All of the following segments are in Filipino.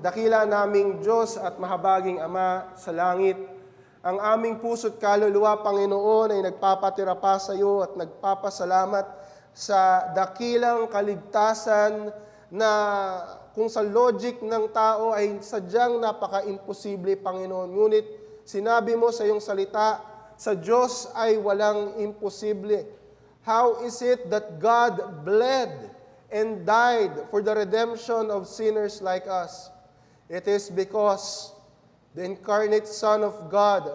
Dakila naming Diyos at mahabaging Ama sa langit, ang aming puso't kaluluwa, Panginoon, ay nagpapatira pa sa iyo at nagpapasalamat sa dakilang kaligtasan na kung sa logic ng tao ay sadyang napaka-imposible, Panginoon. Ngunit sinabi mo sa iyong salita, sa Diyos ay walang imposible. How is it that God bled and died for the redemption of sinners like us? It is because the incarnate Son of God,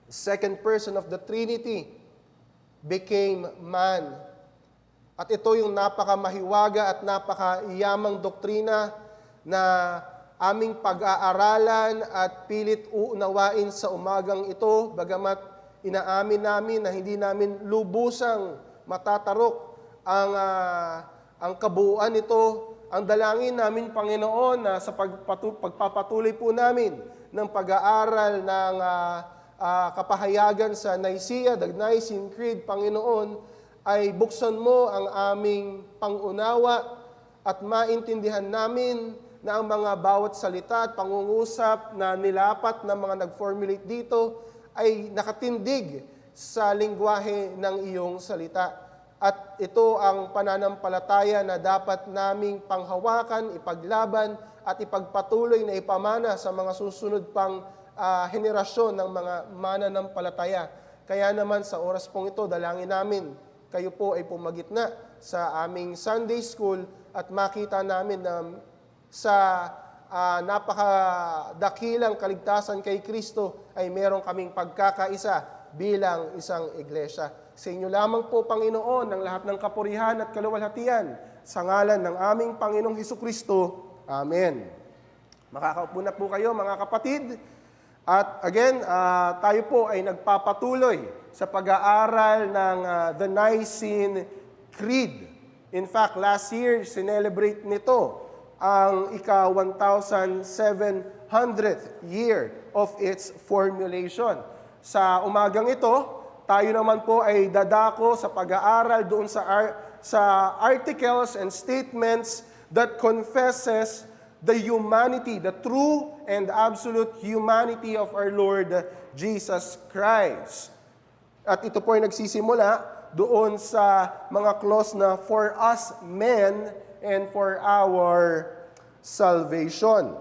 the second person of the Trinity, became man. At ito yung napakamahiwaga at napakayamang doktrina na aming pag-aaralan at pilit uunawain sa umagang ito, bagamat inaamin namin na hindi namin lubusang matatarok ang kabuuan nito. Ang dalangin namin, Panginoon, na sa pagpapatuloy po namin ng pag-aaral ng kapahayagan sa Nicaea, the Nicene Creed, Panginoon, ay buksan mo ang aming pangunawa at maintindihan namin na ang mga bawat salita at pangungusap na nilapat ng mga nag-formulate dito ay nakatindig sa lingwahe ng iyong salita. At ito ang pananampalataya na dapat naming panghawakan, ipaglaban at ipagpatuloy na ipamana sa mga susunod pang henerasyon ng mga mananampalataya. Kaya naman sa oras pong ito, dalangin namin, kayo po ay pumagitna sa aming Sunday School at makita namin na sa napakadakilang kaligtasan kay Kristo ay meron kaming pagkakaisa bilang isang iglesia. Sa inyo lamang po, Panginoon, ang lahat ng kapurihan at kaluwalhatian sa ngalan ng aming Panginoong Hesukristo. Amen. Makakaupo na po kayo, mga kapatid. At again, tayo po ay nagpapatuloy sa pag-aaral ng the Nicene Creed. In fact, last year, sinelebrate nito ang ika-1700th year of its formulation. Sa umagang ito, tayo naman po ay dadako sa pag-aaral doon sa articles and statements that confesses the humanity, the true and absolute humanity of our Lord Jesus Christ. At ito po ay nagsisimula doon sa mga clause na for us men and for our salvation.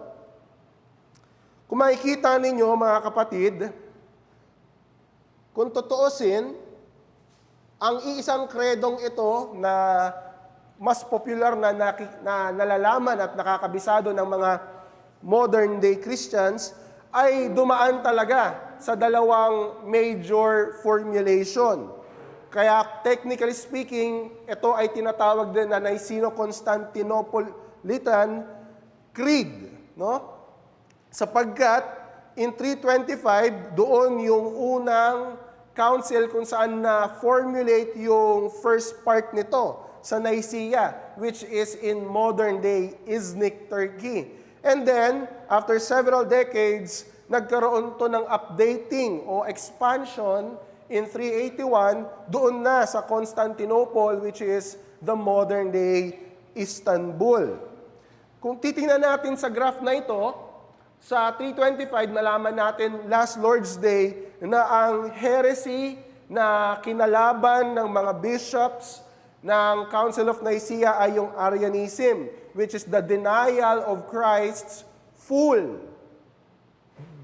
Kung makikita ninyo, mga kapatid, kung totoosin, ang iisang kredong ito na mas popular na nalalaman at nakakabisado ng mga modern day Christians ay dumaan talaga sa dalawang major formulation. Kaya technically speaking, ito ay tinatawag din na Niceno-Constantinopolitan Creed, no? Sapagkat in 325, doon yung unang council kung saan na-formulate yung first part nito sa Nicaea, which is in modern-day Iznik, Turkey. And then, after several decades, nagkaroon to ng updating o expansion in 381, doon na sa Constantinople, which is the modern-day Istanbul. Kung titingnan natin sa graph na ito, sa 325, nalaman natin last Lord's Day na ang heresy na kinalaban ng mga bishops ng Council of Nicaea ay yung Arianism, which is the denial of Christ's full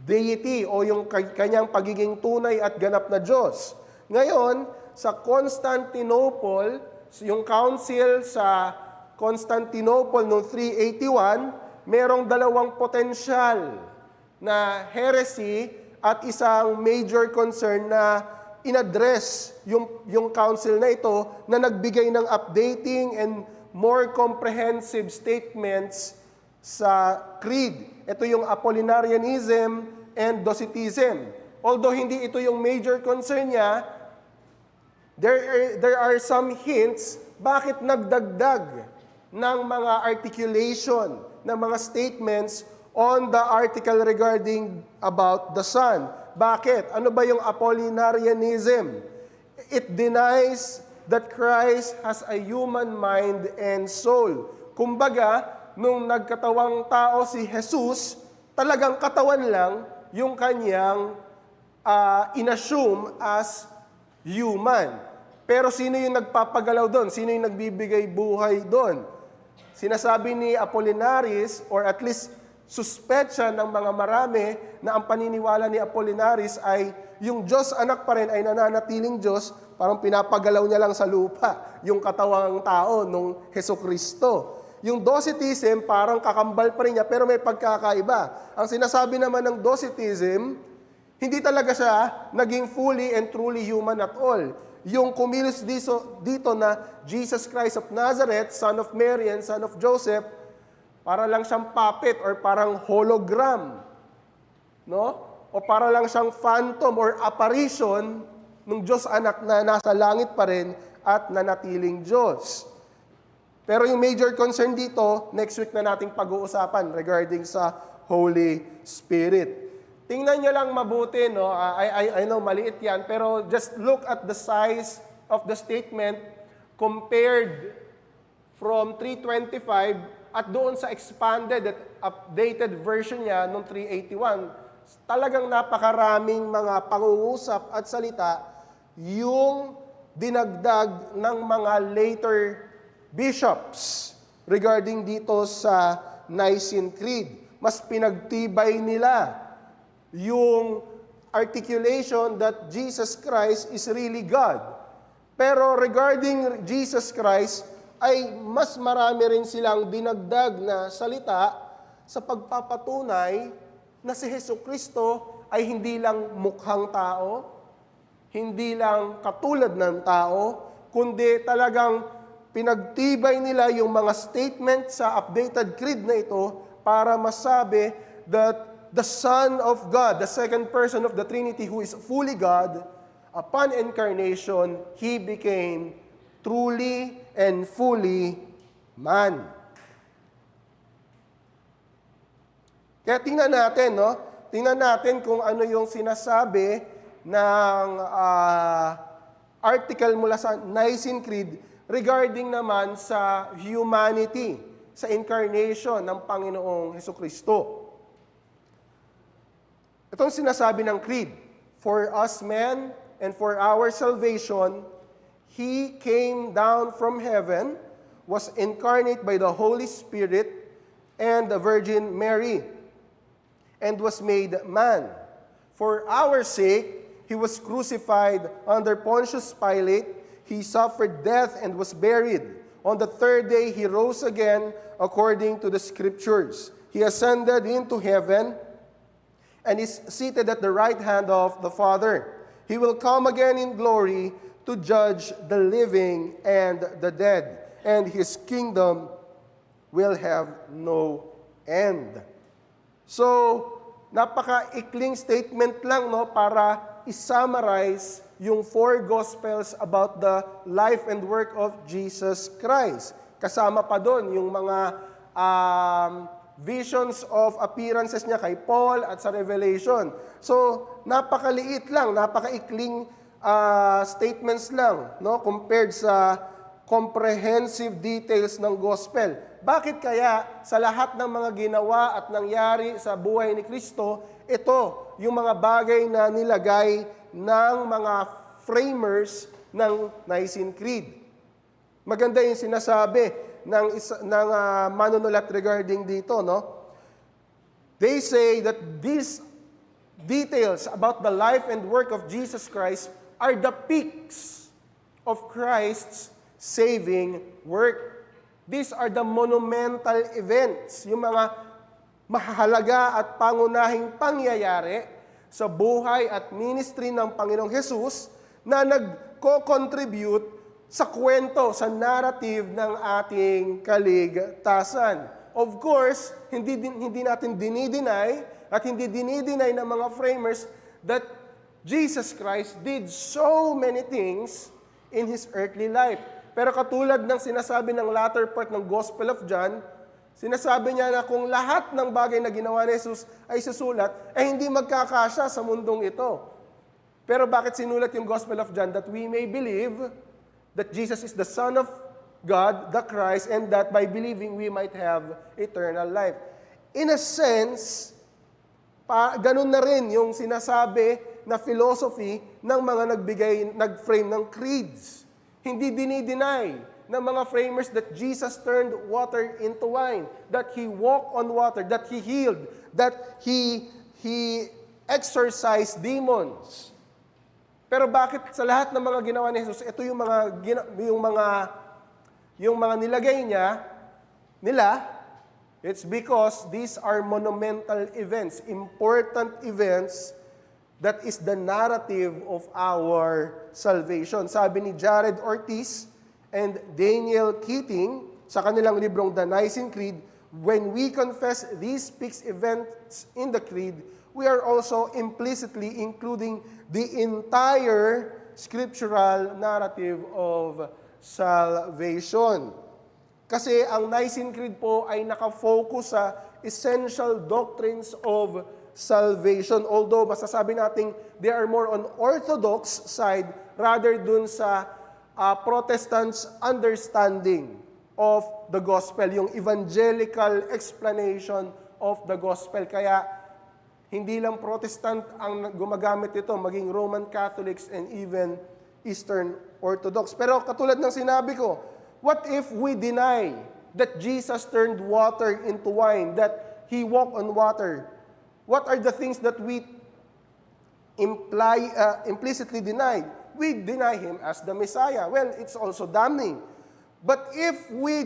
deity o yung kanyang pagiging tunay at ganap na Diyos. Ngayon, sa Constantinople, yung council sa Constantinople noong 381, merong dalawang potensyal na heresy at isang major concern na inaddress yung council na ito na nagbigay ng updating and more comprehensive statements sa creed. Ito yung Apollinarianism and Docetism. Although hindi ito yung major concern niya, there are some hints bakit nagdagdag ng mga articulation, ng mga statements on the article regarding about the Son. Bakit? Ano ba yung Apollinarianism? It denies that Christ has a human mind and soul. Kumbaga, nung nagkatawang tao si Jesus, talagang katawan lang yung kanyang inassume as human. Pero sino yung nagpapagalaw doon? Sino yung nagbibigay buhay doon? Sinasabi ni Apollinaris, or at least suspetsya ng mga marami, na ang paniniwala ni Apollinaris ay yung Diyos anak pa rin ay nananatiling Diyos, parang pinapagalaw niya lang sa lupa yung katawang tao nung Hesukristo. Yung Docetism, parang kakambal pa rin niya, pero may pagkakaiba. Ang sinasabi naman ng Docetism, hindi talaga siya naging fully and truly human at all. Yung kumilos dito na Jesus Christ of Nazareth, Son of Mary and Son of Joseph, para lang siyang puppet or parang hologram. No? O para lang siyang phantom or apparition ng Diyos anak na nasa langit pa rin at nanatiling Diyos. Pero yung major concern dito, next week na nating pag-uusapan regarding sa Holy Spirit. Tingnan nyo lang mabuti, no? I know maliit yan, pero just look at the size of the statement compared from 325 at doon sa expanded at updated version niya noong 381. Talagang napakaraming mga pangungusap at salita yung dinagdag ng mga later bishops regarding dito sa Nicene Creed. Mas pinagtibay nila yung articulation that Jesus Christ is really God. Pero regarding Jesus Christ, ay mas marami rin silang dinagdag na salita sa pagpapatunay na si Hesukristo ay hindi lang mukhang tao, hindi lang katulad ng tao, kundi talagang pinagtibay nila yung mga statement sa updated creed na ito para masabi that the Son of God, the second person of the Trinity who is fully God, upon incarnation, He became truly and fully man. Kaya tingnan natin, no? Tingnan natin kung ano yung sinasabi ng article mula sa Nicene Creed regarding naman sa humanity, sa incarnation ng Panginoong Hesukristo. Itong sinasabi ng Creed, for us men and for our salvation, He came down from heaven, was incarnate by the Holy Spirit and the Virgin Mary, and was made man. For our sake, He was crucified under Pontius Pilate. He suffered death and was buried. On the third day, He rose again according to the Scriptures. He ascended into heaven and is seated at the right hand of the Father. He will come again in glory to judge the living and the dead, and His kingdom will have no end. So, napaka-ikling statement lang, no, para i-summarize yung 4 Gospels about the life and work of Jesus Christ. Kasama pa doon yung mga visions of appearances niya kay Paul at sa Revelation. So, napakaliit lang, napakaikling statements lang, no, compared sa comprehensive details ng gospel. Bakit kaya sa lahat ng mga ginawa at nangyari sa buhay ni Kristo, ito yung mga bagay na nilagay ng mga framers ng Nicene Creed? Maganda yung sinasabi ng manunulat regarding dito, no? They say that these details about the life and work of Jesus Christ are the peaks of Christ's saving work. These are the monumental events, yung mga mahalaga at pangunahing pangyayari sa buhay at ministry ng Panginoong Hesus na nagko-contribute sa kwento, sa narrative ng ating kaligtasan. Of course, hindi natin dinideny at hindi dinideny ng mga framers that Jesus Christ did so many things in His earthly life. Pero katulad ng sinasabi ng latter part ng Gospel of John, sinasabi niya na kung lahat ng bagay na ginawa ni Jesus ay susulat, ay hindi magkakasya sa mundong ito. Pero bakit sinulat yung Gospel of John? That we may believe that Jesus is the Son of God, the Christ, and that by believing we might have eternal life. In a sense, ganun na rin yung sinasabi na philosophy ng mga nag-frame ng creeds. Hindi dinideny ng mga framers that Jesus turned water into wine, that He walked on water, that He healed, that He exorcised demons. Pero bakit sa lahat ng mga ginawa ni Jesus, ito yung mga nilagay nila, it's because these are monumental events, important events that is the narrative of our salvation. Sabi ni Jared Ortiz and Daniel Keating sa kanilang librong The Nicene Creed, when we confess these fixed events in the creed, we are also implicitly including the entire scriptural narrative of salvation. Kasi ang Nicene Creed po ay nakafocus sa essential doctrines of salvation. Although masasabi natin they are more on orthodox side rather dun sa Protestants' understanding of the gospel, yung evangelical explanation of the gospel. Kaya hindi lang Protestant ang gumagamit ito, maging Roman Catholics and even Eastern Orthodox. Pero katulad ng sinabi ko, what if we deny that Jesus turned water into wine, that He walked on water? What are the things that we implicitly deny? We deny Him as the Messiah. Well, it's also damning. But if we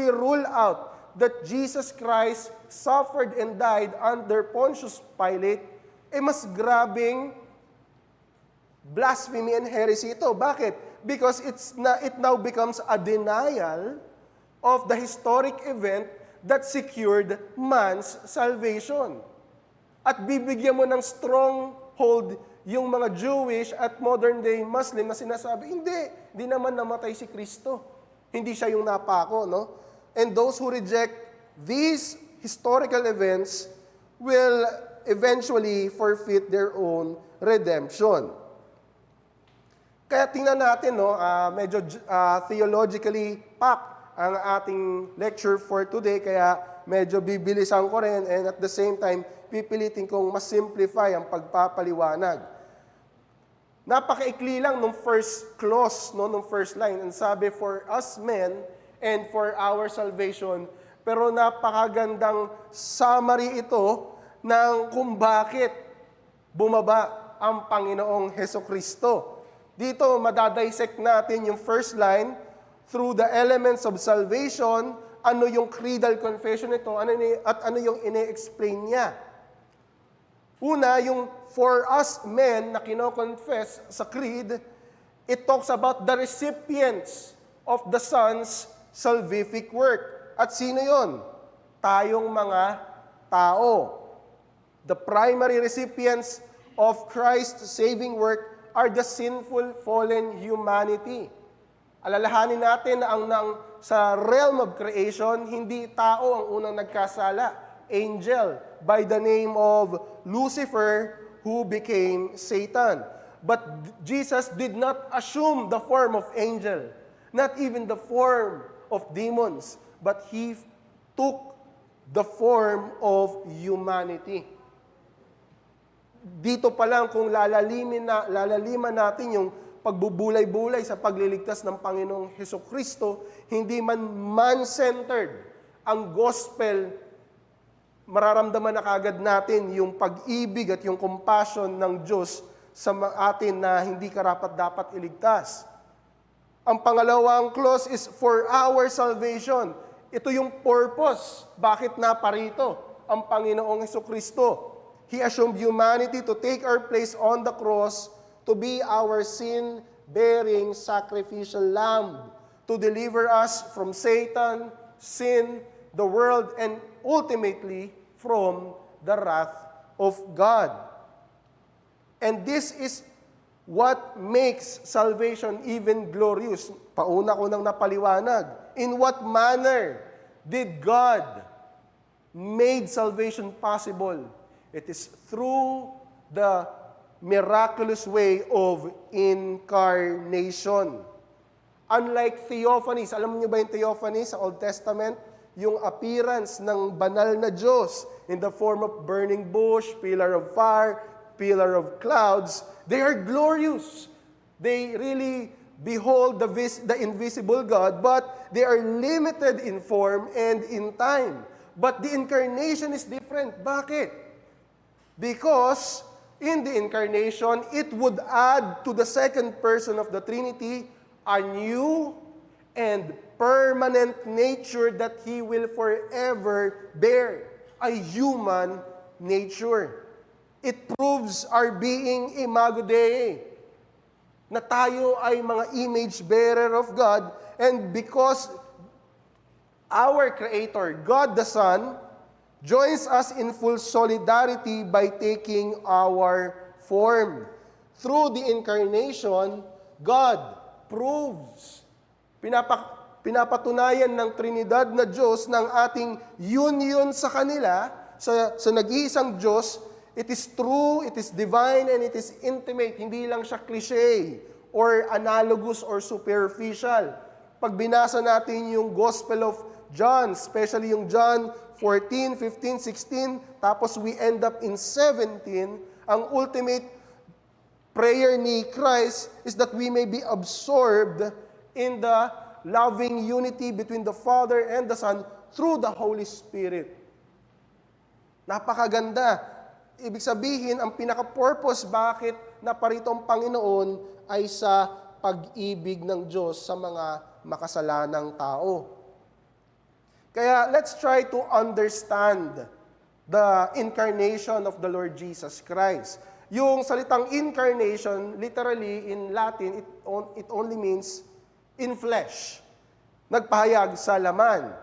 rule out that Jesus Christ suffered and died under Pontius Pilate, mas grabing blasphemy and heresy ito. Bakit? Because it now becomes a denial of the historic event that secured man's salvation. At bibigyan mo ng strong hold yung mga Jewish at modern-day Muslim na sinasabi, hindi naman namatay si Kristo. Hindi siya yung napako, no? And those who reject these historical events will eventually forfeit their own redemption. Kaya tingnan natin, no, medyo theologically packed ang ating lecture for today, kaya medyo bibilisan ko rin and at the same time, pipilitin kong mas simplify ang pagpapaliwanag. Napakaikli lang nung first clause, no, nung first line. Ang sabi, for us men and for our salvation. Pero napakagandang summary ito ng kung bakit bumaba ang Panginoong Hesukristo. Dito, madadissect natin yung first line, through the elements of salvation, ano yung creedal confession nito, at ano yung ine-explain niya. Una, yung for us men na kino-confess sa creed, it talks about the recipients of the Son's salvific work. At sino yon? Tayong mga tao. The primary recipients of Christ's saving work are the sinful, fallen humanity. Alalahanin natin na sa realm of creation, hindi tao ang unang nagkasala. Angel, by the name of Lucifer, who became Satan. But Jesus did not assume the form of angel, not even the form of demons, but He took the form of humanity. Dito pa lang kung lalaliman natin yung pagbubulay-bulay sa pagliligtas ng Panginoong Hesukristo, hindi man-centered ang gospel, mararamdaman na kagad natin yung pag-ibig at yung compassion ng Diyos sa atin na hindi karapat-dapat iligtas. Ang pangalawang clause is for our salvation. Ito yung purpose. Bakit naparito ang Panginoong Hesukristo? He assumed humanity to take our place on the cross, to be our sin-bearing sacrificial lamb, to deliver us from Satan, sin, the world, and ultimately from the wrath of God. And this is what makes salvation even glorious. Pauna ko nang napaliwanag. In what manner did God made salvation possible? It is through the miraculous way of incarnation. Unlike theophanies, alam niyo ba yung theophanies sa Old Testament? Yung appearance ng banal na Diyos in the form of burning bush, pillar of fire, pillar of clouds. They are glorious. They really behold the invisible God, but they are limited in form and in time. But the incarnation is different. Bakit? Because in the incarnation, it would add to the second person of the Trinity a new and permanent nature that He will forever bear, a human nature. It proves our being imago Dei, na tayo ay mga image bearer of God, and because our Creator, God the Son, joins us in full solidarity by taking our form. Through the incarnation, God proves, pinapatunayan ng Trinidad na Diyos ng ating union sa kanila, sa nag-iisang Diyos. It is true, it is divine, and it is intimate. Hindi lang siya cliche or analogous or superficial. Pag binasa natin yung Gospel of John, especially yung John 14, 15, 16, tapos we end up in 17, ang ultimate prayer ni Christ is that we may be absorbed in the loving unity between the Father and the Son through the Holy Spirit. Napakaganda. Ibig sabihin, ang pinaka-purpose bakit naparito ang Panginoon ay sa pag-ibig ng Diyos sa mga makasalanang tao. Kaya let's try to understand the incarnation of the Lord Jesus Christ. Yung salitang incarnation, literally in Latin, it only means in flesh. Nagpahayag sa laman.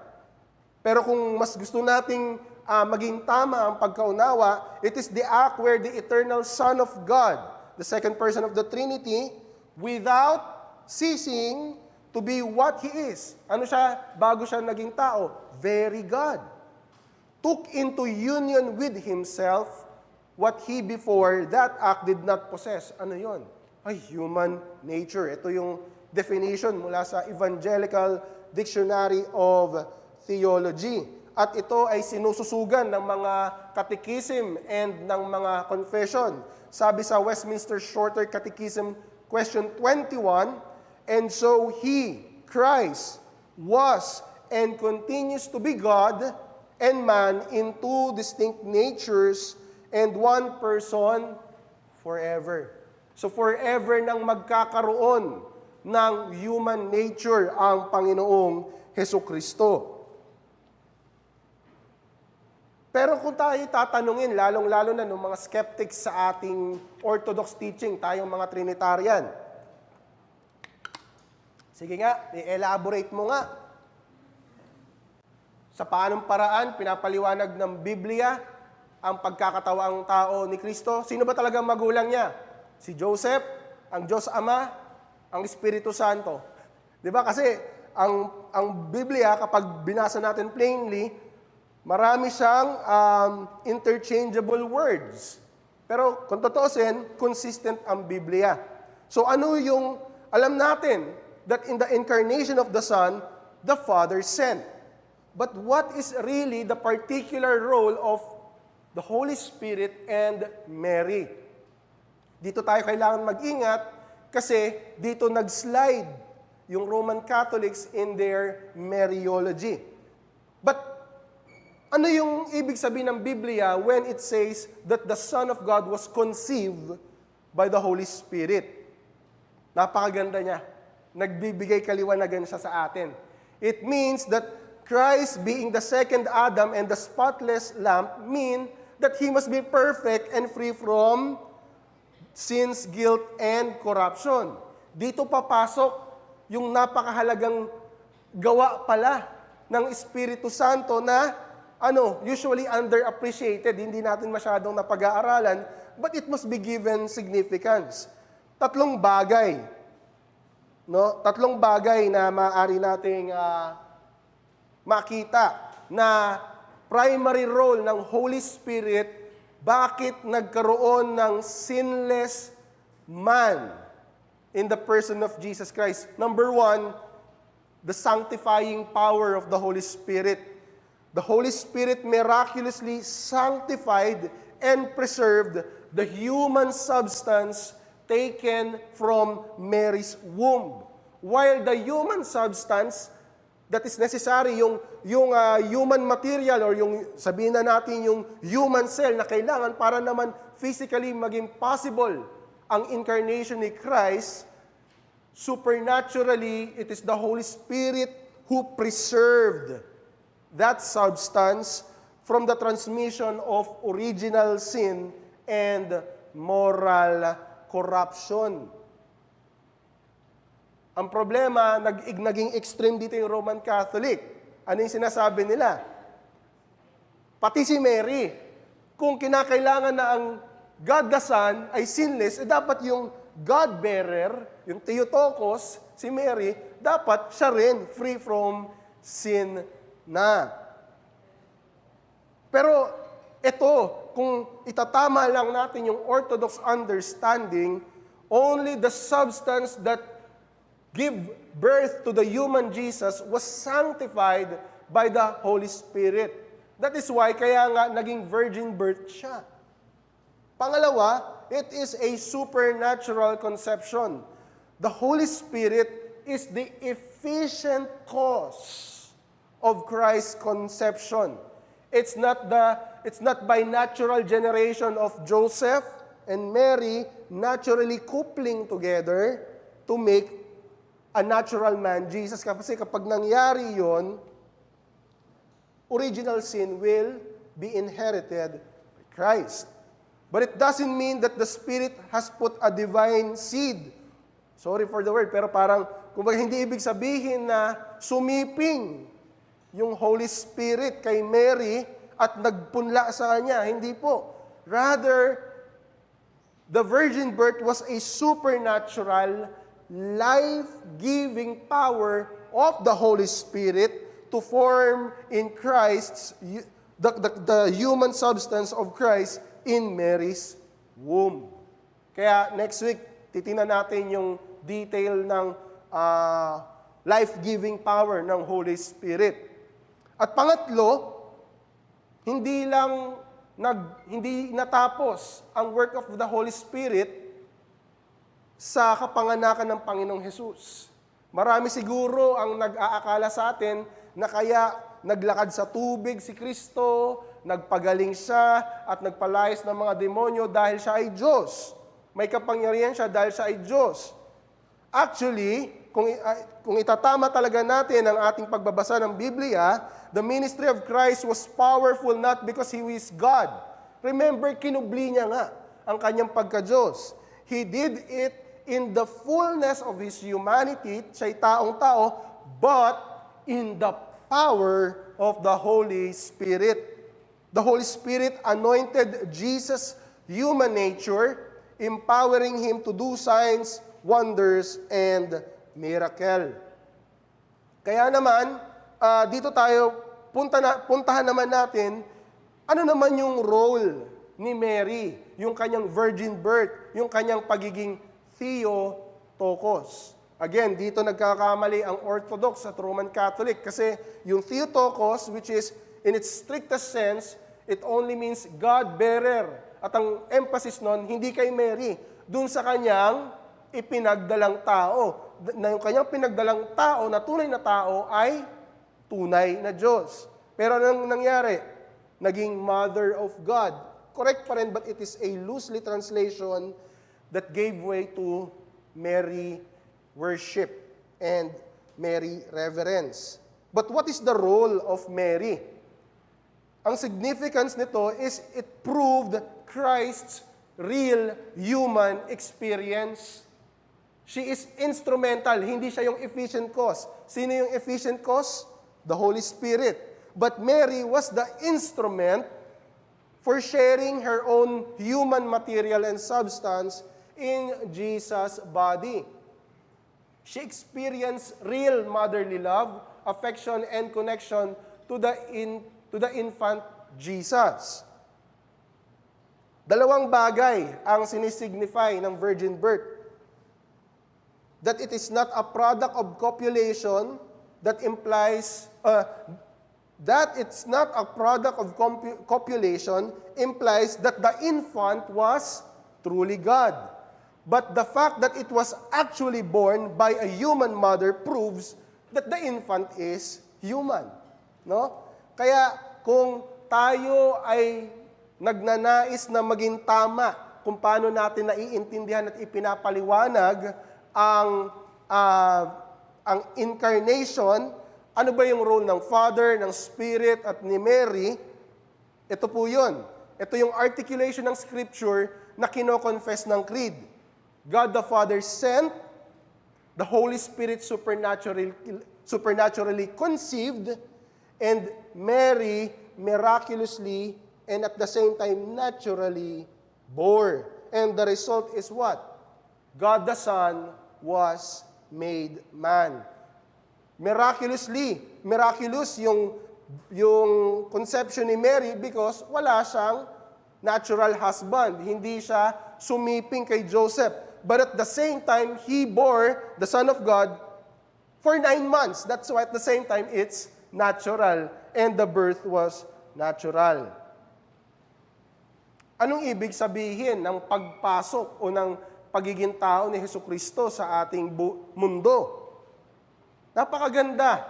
Pero kung mas gusto nating maging tama ang pagkaunawa, it is the act where the eternal Son of God, the second person of the Trinity, without ceasing to be what He is. Ano siya bago siya naging tao? Very God. Took into union with Himself what He before that act did not possess. Ano yon? Ay, human nature. Ito yung definition mula sa Evangelical Dictionary of Theology. At ito ay sinususugan ng mga catechism and ng mga confession. Sabi sa Westminster Shorter Catechism, question 21, and so He, Christ, was and continues to be God and man in two distinct natures and one person forever. So forever nang magkakaroon ng human nature ang Panginoong Hesukristo. Pero kung tayo tatanungin, lalong-lalo na ng mga skeptics sa ating Orthodox teaching, tayong mga Trinitarian. Sige nga, i-elaborate mo nga. Sa paanong paraan, pinapaliwanag ng Biblia ang pagkakatawaang tao ni Kristo. Sino ba talagang magulang niya? Si Joseph, ang Diyos Ama, ang Espiritu Santo. Di ba? Kasi ang Biblia, kapag binasa natin plainly, marami siyang interchangeable words. Pero kung totoosin, consistent ang Biblia. So ano yung, alam natin that in the incarnation of the Son, the Father sent. But what is really the particular role of the Holy Spirit and Mary? Dito tayo kailangan mag-ingat kasi dito nag-slide yung Roman Catholics in their Mariology. But ano yung ibig sabihin ng Biblia when it says that the Son of God was conceived by the Holy Spirit? Napakaganda niya. Nagbibigay kaliwanagan siya sa atin. It means that Christ being the second Adam and the spotless Lamb mean that He must be perfect and free from sins, guilt, and corruption. Dito papasok yung napakahalagang gawa pala ng Espiritu Santo na usually underappreciated, hindi natin masyadong napag-aaralan, but it must be given significance. Tatlong bagay na maaari nating makita na primary role ng Holy Spirit, bakit nagkaroon ng sinless man in the person of Jesus Christ. Number one, the sanctifying power of the Holy Spirit. The Holy Spirit miraculously sanctified and preserved the human substance taken from Mary's womb. While the human substance that is necessary, yung human material or yung sabihin na natin yung human cell na kailangan para naman physically maging possible ang incarnation ni Christ, supernaturally, it is the Holy Spirit who preserved that substance from the transmission of original sin and moral corruption. Ang problema, naging extreme dito yung Roman Catholic. Ano yung sinasabi nila? Pati si Mary, kung kinakailangan na ang God the Son ay sinless, dapat yung God-bearer, yung Theotokos, si Mary, dapat siya rin free from sin na. Pero ito, kung itatama lang natin yung Orthodox understanding, only the substance that give birth to the human Jesus was sanctified by the Holy Spirit. That is why kaya nga naging virgin birth siya. Pangalawa, it is a supernatural conception. The Holy Spirit is the efficient cause of Christ's conception. It's not by natural generation of Joseph and Mary naturally coupling together to make a natural man, Jesus. Kasi kapag nangyari yon, original sin will be inherited by Christ. But it doesn't mean that the Spirit has put a divine seed. Sorry for the word, pero parang, kumbaga hindi ibig sabihin na sumiping yung Holy Spirit kay Mary at nagpunla sa kanya. Hindi po. Rather, the virgin birth was a supernatural, life-giving power of the Holy Spirit to form in Christ's, the human substance of Christ in Mary's womb. Kaya next week, titingnan natin yung detail ng life-giving power ng Holy Spirit. At pangatlo, hindi natapos ang work of the Holy Spirit sa kapanganakan ng Panginoong Hesus. Marami siguro ang nag-aakala sa atin na kaya naglakad sa tubig si Kristo, nagpagaling siya at nagpalayas ng mga demonyo dahil siya ay Diyos. May kapangyarihan siya dahil siya ay Diyos. Actually, kung itatama talaga natin ang ating pagbabasa ng Biblia, the ministry of Christ was powerful not because He is God. Remember, kinubli niya nga ang kanyang pagka-Diyos. He did it in the fullness of His humanity, siya'y taong-tao, but in the power of the Holy Spirit. The Holy Spirit anointed Jesus' human nature, empowering Him to do signs, wonders, and miracle. Kaya naman, dito tayo, puntahan naman natin, ano naman yung role ni Mary, yung kanyang virgin birth, yung kanyang pagiging Theotokos. Again, dito nagkakamali ang Orthodox at Roman Catholic kasi yung Theotokos, which is in its strictest sense, it only means God-bearer. At ang emphasis nun, hindi kay Mary, dun sa kanyang ipinagdalang tao. Na yung kanyang pinagdalang tao, na tunay na tao, ay tunay na Diyos. Pero anong nangyari? Naging Mother of God. Correct pa rin, but it is a loosely translation that gave way to Mary worship and Mary reverence. But what is the role of Mary? Ang significance nito is it proved Christ's real human experience. She is instrumental, hindi siya yung efficient cause. Sino yung efficient cause? The Holy Spirit. But Mary was the instrument for sharing her own human material and substance in Jesus' body. She experienced real motherly love, affection, and connection to the infant Jesus. Dalawang bagay ang sinisignify ng virgin birth. that it is not a product of copulation, that implies that it's not a product of copulation implies that the infant was truly God. But the fact that it was actually born by a human mother proves that the infant is human. No? Kaya kung tayo ay nagnanais na maging tama kung paano natin naiintindihan at ipinapaliwanag ang incarnation, ano ba yung role ng Father, ng Spirit, at ni Mary? Ito po yun. Ito yung articulation ng Scripture na kino-confess ng Creed. God the Father sent, the Holy Spirit supernaturally conceived, and Mary miraculously and at the same time naturally bore. And the result is what? God the Son was made man. Miraculous yung conception ni Mary because wala siyang natural husband. Hindi siya sumiping kay Joseph. But at the same time, he bore the Son of God for 9 months. That's why at the same time, it's natural. And the birth was natural. Anong ibig sabihin ng pagpasok o ng pagiging tao ni Jesucristo sa ating mundo? Napakaganda.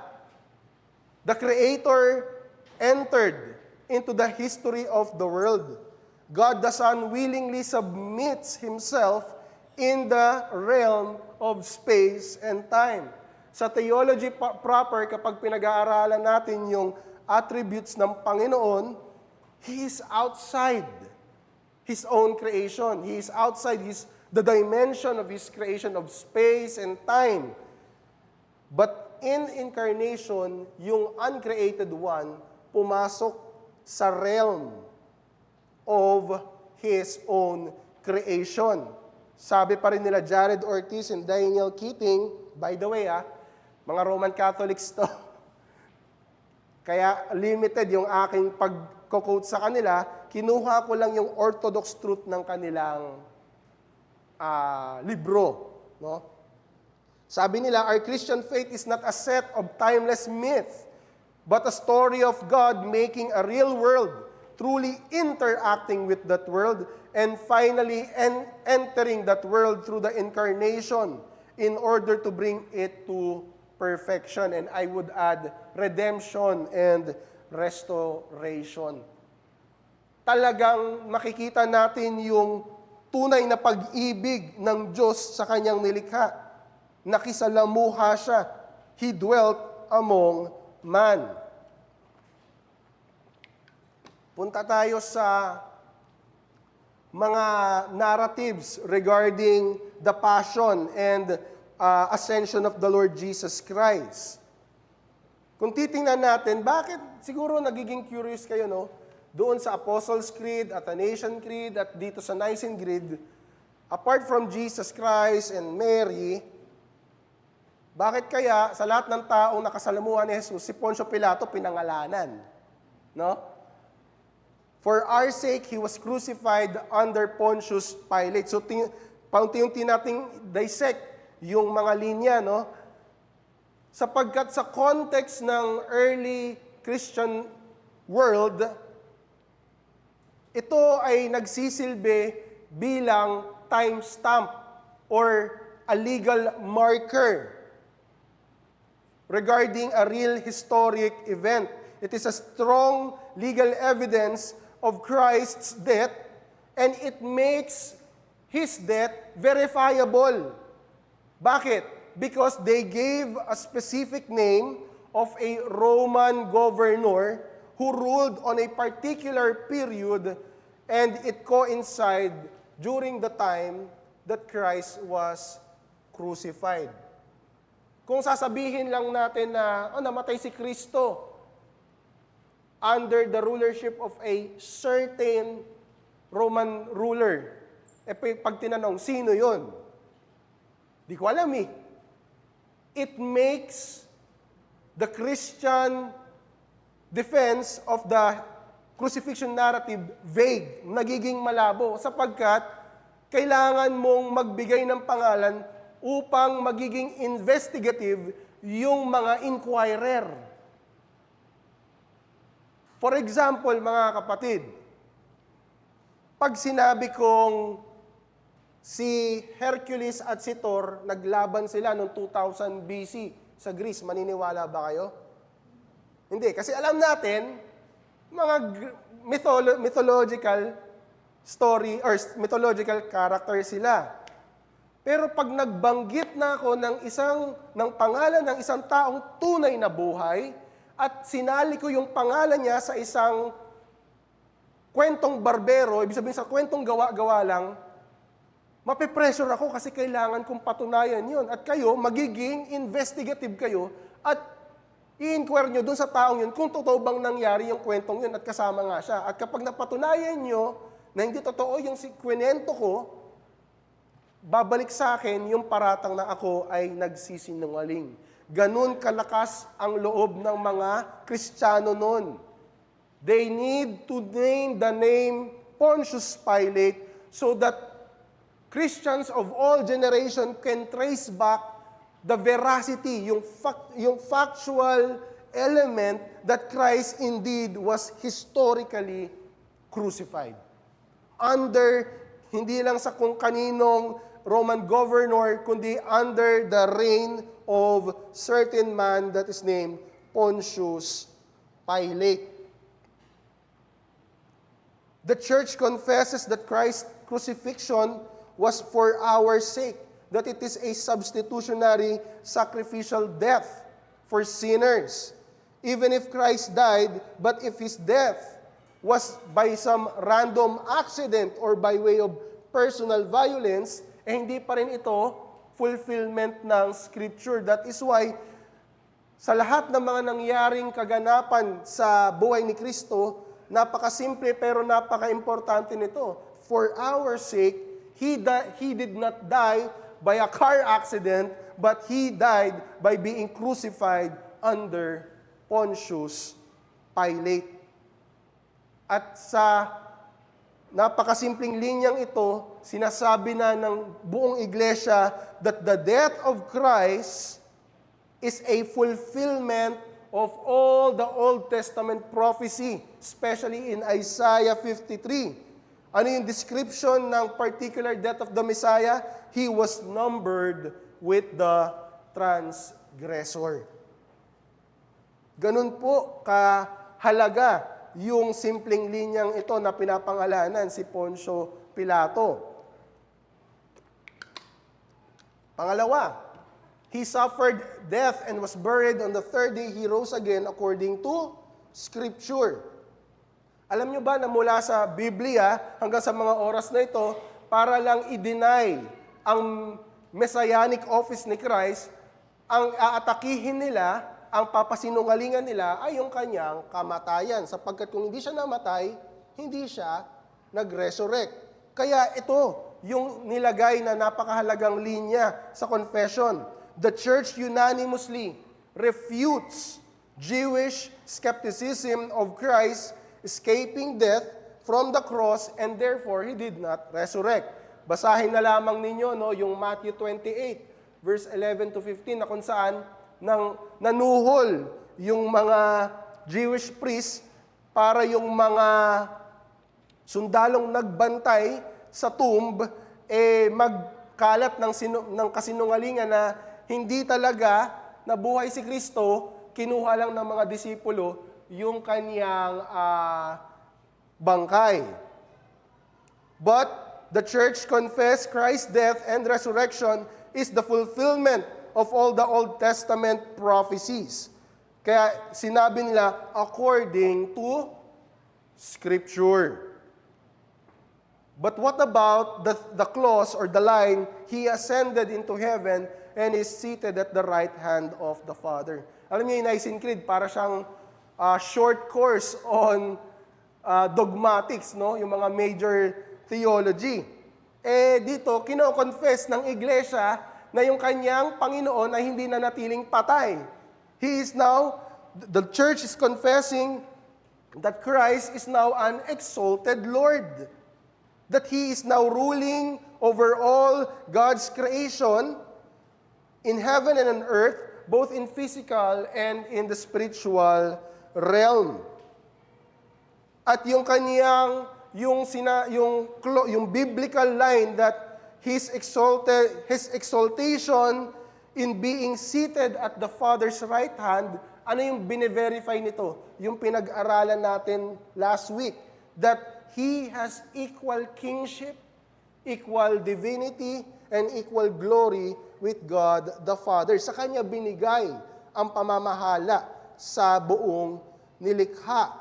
The Creator entered into the history of the world. God the Son willingly submits Himself in the realm of space and time. Sa theology proper, kapag pinag-aaralan natin yung attributes ng Panginoon, He is outside His own creation. He is outside the dimension of His creation of space and time. But in incarnation, yung uncreated one, pumasok sa realm of His own creation. Sabi pa rin nila Jared Ortiz and Daniel Keating, by the way, mga Roman Catholics to. Kaya limited yung aking pag-quote sa kanila, kinuha ko lang yung orthodox truth ng kanilang libro. No? Sabi nila, our Christian faith is not a set of timeless myths, but a story of God making a real world, truly interacting with that world, and finally entering that world through the incarnation in order to bring it to perfection. And I would add, redemption and restoration. Talagang makikita natin yung tunay na pag-ibig ng Diyos sa kanyang nilikha. Nakisalamuha siya. He dwelt among man. Punta tayo sa mga narratives regarding the passion and ascension of the Lord Jesus Christ. Kung titingnan natin, bakit siguro nagiging curious kayo, no? Doon sa Apostles' Creed, Athanasian Creed, at dito sa Nicene Creed, apart from Jesus Christ and Mary, bakit kaya sa lahat ng taong nakasalamuhan ni Jesus, si Poncio Pilato pinangalanan? No? For our sake, He was crucified under Pontius Pilate. So, paunti-unti nating dissect yung mga linya, no? Sapagkat sa context ng early Christian world, ito ay nagsisilbi bilang timestamp or a legal marker regarding a real historic event. It is a strong legal evidence of Christ's death, and it makes His death verifiable. Bakit? Because they gave a specific name of a Roman governor who ruled on a particular period, and it coincided during the time that Christ was crucified. Kung sasabihin lang natin na namatay si Kristo under the rulership of a certain Roman ruler, pag tinanong, sino yun? Di ko alam eh. It makes the Christian defense of the crucifixion narrative vague, nagiging malabo, sapagkat kailangan mong magbigay ng pangalan upang magiging investigative yung mga inquirer. For example, mga kapatid, pag sinabi kong si Hercules at si Thor, naglaban sila noong 2000 BC sa Greece, maniniwala ba kayo? Hindi, kasi alam natin, mga mythological story or mythological character sila. Pero pag nagbanggit na ako ng pangalan ng isang taong tunay na buhay at sinali ko yung pangalan niya sa isang kwentong barbero, ibig sabihin sa kwentong gawa-gawa lang, mape-pressure ako kasi kailangan kong patunayan yun. At kayo, magiging investigative kayo at i-inquire nyo dun sa taong yun kung totoo bang nangyari yung kwentong yun at kasama nga siya. At kapag napatunayan nyo na hindi totoo yung kwento ko, babalik sa akin yung paratang na ako ay nagsisinungaling. Ganun kalakas ang loob ng mga Kristiyano noon. They need to name the name Pontius Pilate so that Christians of all generation can trace back the veracity, yung factual element that Christ indeed was historically crucified. Under, hindi lang sa kung kaninong Roman governor, kundi under the reign of certain man that is named Pontius Pilate. The church confesses that Christ's crucifixion was for our sake, that it is a substitutionary sacrificial death for sinners. Even if Christ died, but if his death was by some random accident or by way of personal violence, hindi pa rin ito fulfillment ng Scripture. That is why, sa lahat ng mga nangyaring kaganapan sa buhay ni Kristo, napakasimple pero napaka-importante nito. For our sake, He did not die by a car accident, but He died by being crucified under Pontius Pilate. At sa napakasimpleng linyang ito, sinasabi na ng buong iglesia that the death of Christ is a fulfillment of all the Old Testament prophecy, especially in Isaiah 53. Ano yung description ng particular death of the Messiah? He was numbered with the transgressor. Ganun po kahalaga yung simpleng linyang ito na pinapangalanan si Poncio Pilato. Pangalawa, he suffered death and was buried. On the third day, he rose again according to Scripture. Alam nyo ba na mula sa Biblia hanggang sa mga oras na ito, para lang i-deny ang messianic office ni Christ, ang aatakihin nila, ang papasinungalingan nila ay yung kanyang kamatayan. Sapagkat kung hindi siya namatay, hindi siya nag-resurrect. Kaya ito yung nilagay na napakahalagang linya sa confession. The church unanimously refutes Jewish skepticism of Christ escaping death from the cross and therefore He did not resurrect. Basahin na lamang ninyo yung Matthew 28, verse 11 to 15 na kung saan nanuhol yung mga Jewish priests para yung mga sundalong nagbantay sa tomb magkalat ng kasinungalingan na hindi talaga nabuhay si Kristo, kinuha lang ng mga disipulo yung kanyang bangkay. But the church confessed Christ's death and resurrection is the fulfillment of all the Old Testament prophecies. Kaya sinabi nila, according to Scripture. But what about the clause or the line, He ascended into heaven and is seated at the right hand of the Father? Alam niyo, yung Nicene Creed, para siyang short course on dogmatics, yung mga major theology. Dito, kino-confess ng iglesia na yung kanyang Panginoon ay hindi na natiling patay. The church is confessing that Christ is now an exalted Lord. That He is now ruling over all God's creation in heaven and on earth, both in physical and in the spiritual realm. At yung kaniyang, yung biblical line that his exaltation in being seated at the Father's right hand, ano yung bine-verify nito? Yung pinag-aralan natin last week, that he has equal kingship, equal divinity, and equal glory with God the Father. Sa Kanya binigay ang pamamahala sa buong nilikha.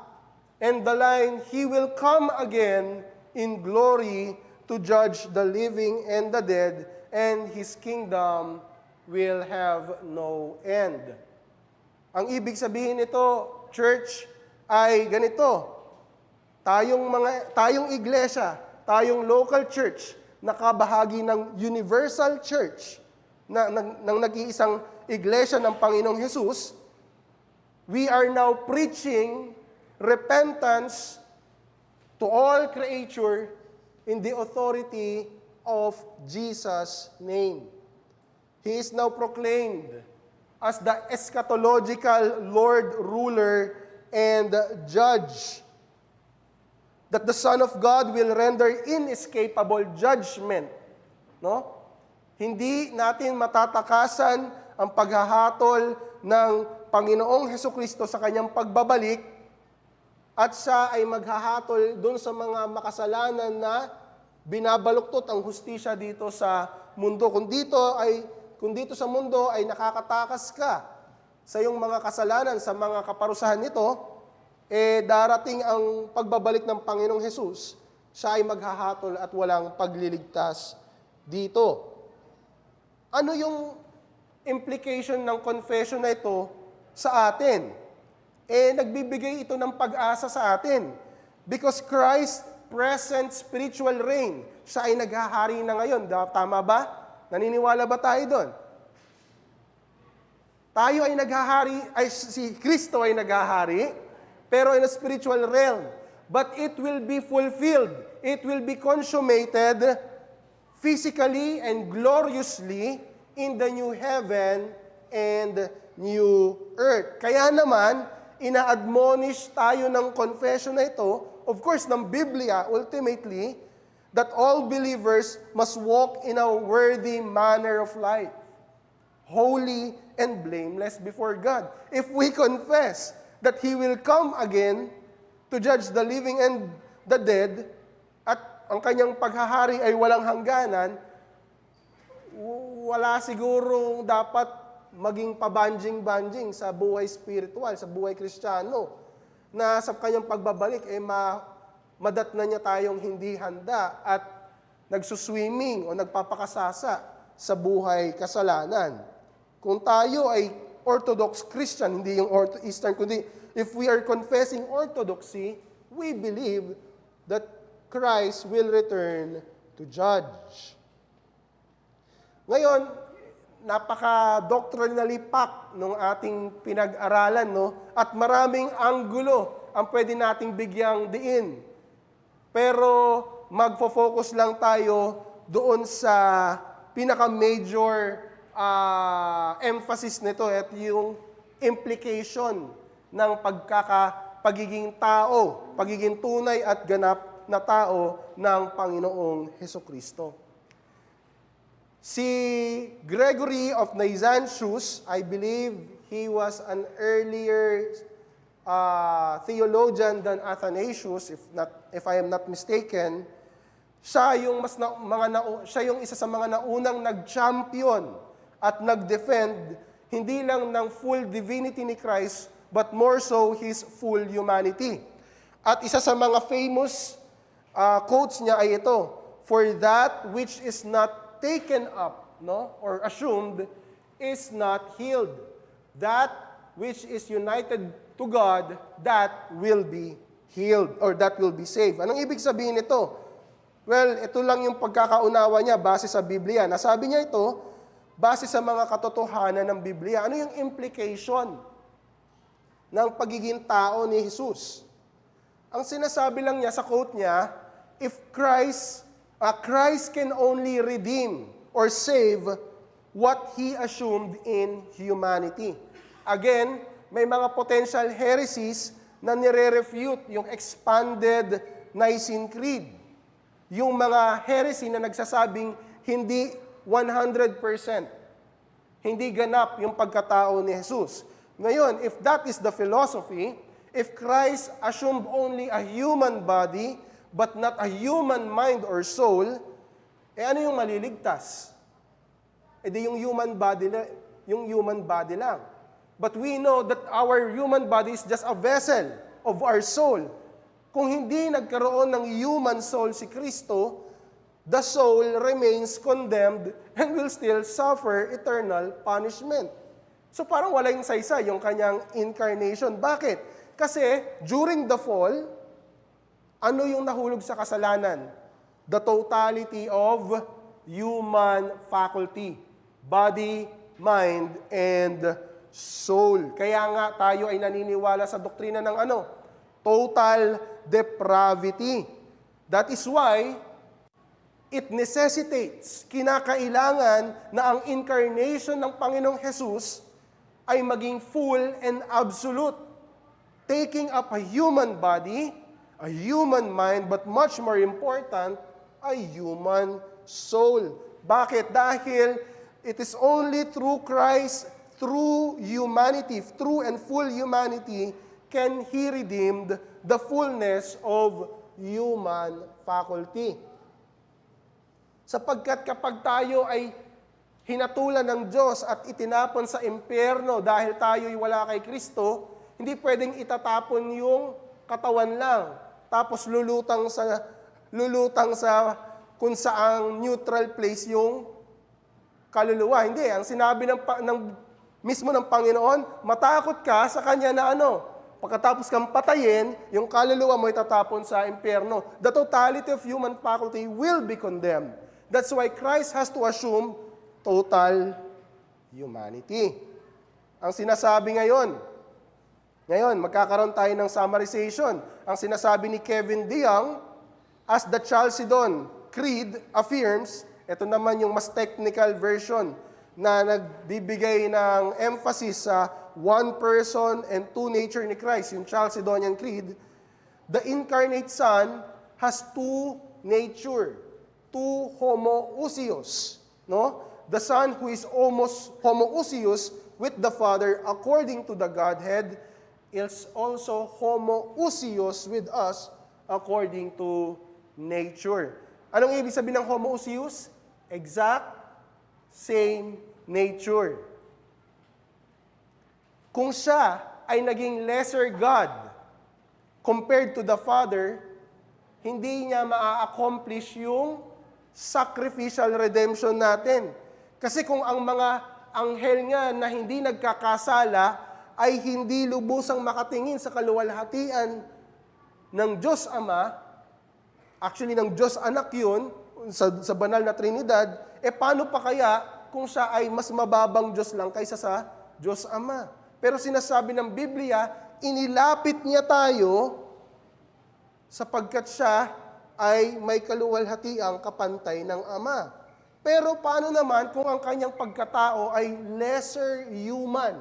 And the line, He will come again in glory to judge the living and the dead, and His kingdom will have no end. Ang ibig sabihin nito, church, ay ganito. Tayong iglesia, tayong local church, nakabahagi ng universal church, ng nag-iisang iglesia ng Panginoong Hesus, we are now preaching repentance to all creature in the authority of Jesus' name. He is now proclaimed as the eschatological Lord, ruler, and judge. That the Son of God will render inescapable judgment. No? Hindi natin matatakasan ang paghahatol ng Panginoong Hesukristo sa kanyang pagbabalik at siya ay maghahatol doon sa mga makasalanan na binabaluktot ang hustisya dito sa mundo. Kung dito sa mundo ay nakakatakas ka sa iyong mga kasalanan, sa mga kaparusahan nito, darating ang pagbabalik ng Panginoong Hesus, siya ay maghahatol at walang pagliligtas dito. Ano yung implication ng confession na ito sa atin? Nagbibigay ito ng pag-asa sa atin. Because Christ's present spiritual reign, siya ay naghahari na ngayon. Tama ba? Naniniwala ba tayo doon? Tayo ay naghahari, si Kristo ay naghahari, pero in a spiritual realm. But it will be fulfilled. It will be consummated physically and gloriously in the new heaven and new earth. Kaya naman, ina-admonish tayo ng confession na ito, of course, ng Biblia, ultimately, that all believers must walk in a worthy manner of life, holy and blameless before God. If we confess that He will come again to judge the living and the dead, at ang kanyang paghahari ay walang hangganan, wala sigurong dapat maging pabanjing-banjing sa buhay spiritual, sa buhay Kristiyano, na sa kanyang pagbabalik, madatna niya tayong hindi handa at nagsuswimming o nagpapakasasa sa buhay kasalanan. Kung tayo ay Orthodox Christian, hindi yung Eastern, kundi if we are confessing orthodoxy, we believe that Christ will return to judge. Ngayon, napaka-doctrinally packed nung ating pinag-aralan, no? At maraming anggulo ang pwede nating bigyang diin. Pero magfo-focus lang tayo doon sa pinaka-major emphasis nito at yung implication ng pagiging tao, pagiging tunay at ganap na tao ng Panginoong Hesukristo. Si Gregory of Nazianzus, I believe he was an earlier theologian than Athanasius, if I am not mistaken. Siya yung isa sa mga naunang nag-champion at nag-defend hindi lang ng full divinity ni Christ, but more so His full humanity. At isa sa mga famous quotes niya ay ito, "For that which is not taken up, no, or assumed, is not healed. That which is united to God, that will be healed, or that will be saved." Anong ibig sabihin nito? Well, ito lang yung pagkakaunawa niya base sa Biblia. Nasabi niya ito base sa mga katotohanan ng Biblia. Ano yung implication ng pagiging tao ni Jesus? Ang sinasabi lang niya sa quote niya, if Christ can only redeem or save what He assumed in humanity. Again, may mga potential heresies na nire-refute yung expanded Nicene Creed. Yung mga heresy na nagsasabing hindi 100%, hindi ganap yung pagkatao ni Jesus. Ngayon, if that is the philosophy, if Christ assumed only a human body, but not a human mind or soul, ano yung maliligtas? Di yung human body lang. But we know that our human body is just a vessel of our soul. Kung hindi nagkaroon ng human soul si Kristo, the soul remains condemned and will still suffer eternal punishment. So parang wala yung saysay yung kanyang incarnation. Bakit? Kasi during the fall, ano yung nahulog sa kasalanan? The totality of human faculty. Body, mind, and soul. Kaya nga tayo ay naniniwala sa doktrina ng total depravity. That is why it necessitates, kinakailangan na ang incarnation ng Panginoong Jesus ay maging full and absolute. Taking up a human body, a human mind, but much more important, a human soul. Bakit? Dahil it is only through Christ, through humanity, true and full humanity, can He redeemed the fullness of human faculty. Sapagkat kapag tayo ay hinatulan ng Diyos at itinapon sa impyerno dahil tayo'y wala kay Kristo, hindi pwedeng itatapon yung katawan lang, tapos lulutang sa kung saang neutral place yung kaluluwa. Hindi, ang sinabi mismo ng Panginoon, matakot ka sa Kanya na pagkatapos kang patayin, yung kaluluwa mo itatapon sa impyerno. The totality of human faculty will be condemned. That's why Christ has to assume total humanity. Ang sinasabi ngayon, magkakaroon tayo ng summarization. Ang sinasabi ni Kevin DeYoung, as the Chalcedon Creed affirms, ito naman yung mas technical version na nagbibigay ng emphasis sa one person and two nature ni Christ, yung Chalcedonian Creed. The incarnate Son has two nature, two homoousios. No? The Son who is almost homoousios with the Father according to the Godhead is also homoousios with us according to nature. Anong ibig sabihin ng homoousios? Exact same nature. Kung siya ay naging lesser God compared to the Father, hindi niya maa-accomplish yung sacrificial redemption natin. Kasi kung ang mga anghel nga na hindi nagkakasala ay hindi lubusang makatingin sa kaluwalhatian ng Diyos Ama, actually ng Diyos Anak yun, sa banal na Trinidad, paano pa kaya kung siya ay mas mababang Diyos lang kaysa sa Diyos Ama? Pero sinasabi ng Biblia, inilapit niya tayo sapagkat siya ay may kaluwalhatiang kapantay ng Ama. Pero paano naman kung ang kanyang pagkatao ay lesser human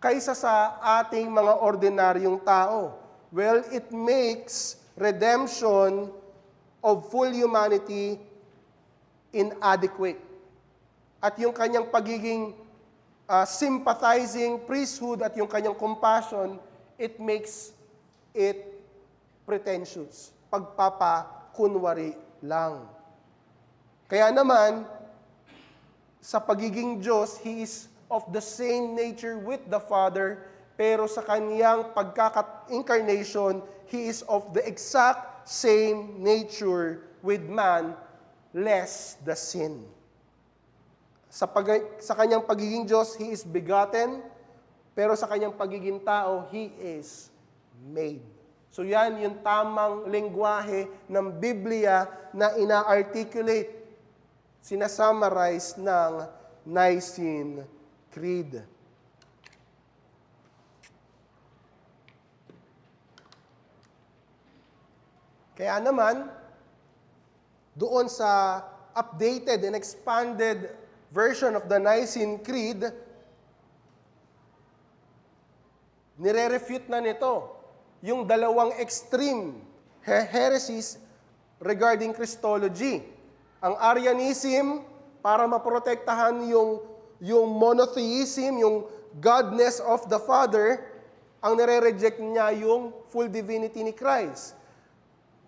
kaysa sa ating mga ordinaryong tao? Well, it makes redemption of full humanity inadequate. At yung kanyang pagiging sympathizing priesthood at yung kanyang compassion, it makes it pretentious. Pagpapakunwari lang. Kaya naman, sa pagiging Diyos, He is of the same nature with the Father, pero sa kanyang pagkaka-incarnation, He is of the exact same nature with man, less the sin. Sa kanyang pagiging Diyos, He is begotten, pero sa kanyang pagiging tao, He is made. So yan yung tamang lengguwahe ng Biblia na ina-articulate, sinasummarize ng Nicene Creed. Kaya naman, doon sa updated and expanded version of the Nicene Creed, nire-refute na nito yung dalawang extreme heresies regarding Christology. Ang Arianism, para maprotektahan yung monotheism, yung godness of the Father, ang nire-reject niya yung full divinity ni Christ.